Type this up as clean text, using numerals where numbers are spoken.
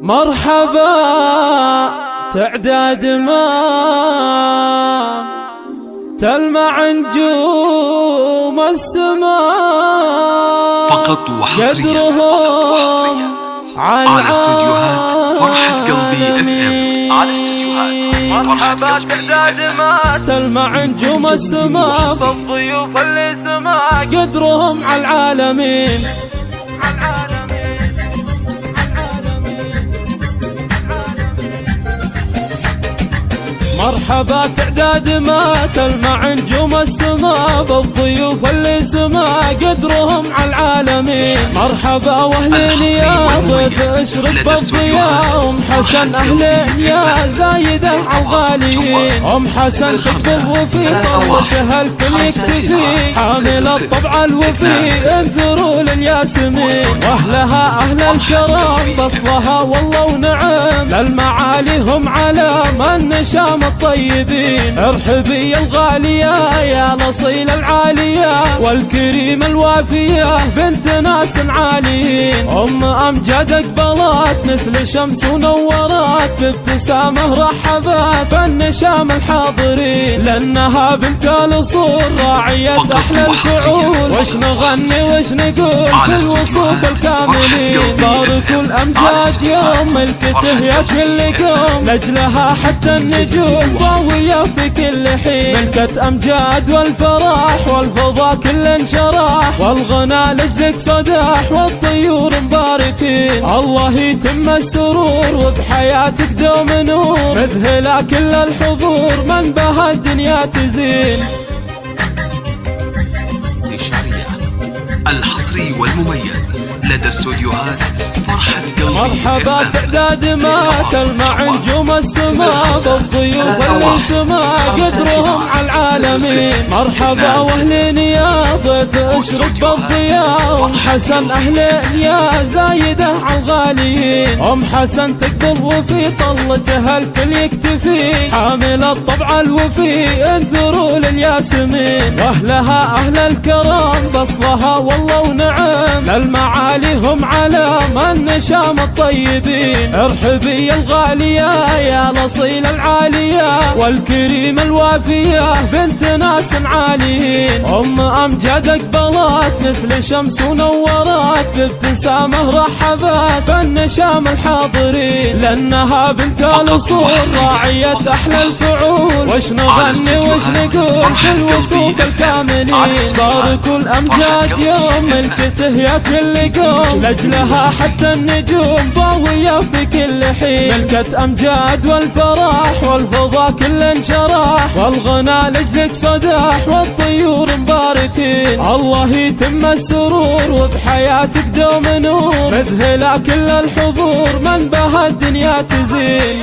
مرحبا تعداد ما تلمع نجوم السماء فقط وحصريا على استوديوهات فرحة قلبي FM. على استوديوهات مرحبا تعداد ما تلمع نجوم السماء بالضيوف اللي سما قدرهم على العالمين. مرحبا تعداد ما تلمع نجوم السماء بالضيوف اللي سما قدرهم على العالمين. مرحبا واهلين يا ضيف اشرق بالضياء، ام حسن اهلين يا زايده عالغاليين. ام حسن تكتب وفي طلتها الكل يكتفي، حامل الطبع الوفي انثروا للياسمين. واهلها اهل الكرم بصلها والله ونعم، للمعالي هم علام النشام الطيبين. ارحبي الغالية يا نصيل العالية والكريم الوافية بنت ناس عاليين. أمجد اقبلت مثل شمس ونورت، بابتسامه رحبت بالنشام الحاضرين. لأنها بنت الأصول راعية أحلى الفعول، وش نغني وش نقول في الوصوف الكاملين. باركوا الأمجاد يوم ملكته يا كل قوم، لجلها حتى النجوم ضاوية في كل حين. ملكة أمجاد والفرح والفضاء كل انشراح، والغنى لجلك صداح والطيور مباركين. الله يتم السرور وبحياتك دوم نور، مذهلة كل الحضور من بها الدنيا تزين. نشارية الحصري والمميز لدى استوديوهات فرحة قلبي. مرحبا تعداد ما تلمع نجوم السماء بالضيوف اللي سما قدرهم على العالمين. مرحبا واهلين يا ضيف اشرق بالضياء، ام حسن اهلين يا زايده عالغاليين. ام حسن تقبل وفي طلتها الكل يكتفي، حامل الطبع الوفي انثروا للياسمين. واهلها اهل الكرم بصلها والله ونعم، للمعالي هم علام النشام الطيبين. ارحبي الغالية يا نصيل العالية والكريم الوافية بنت ناس عاليين. أمجد اقبلت مثل شمس ونورت، بابتسامه رحبت بالنشام الحاضرين. لأنها بنت الأصول راعية أحلى الفعول، وش نغني وش نقول في الوصوف الكاملين. باركوا الأمجاد يوم ملكته يا كل قوم، لجلها حتى النجوم ضاوية في كل حين. ملكة أمجاد والفرح والفضاء كل انشراح، والغنى لجلك صداح والطيور مباركين. الله يتم السرور وبحياتك دوم نور، مذهلة كل الحضور من بها الدنيا تزين.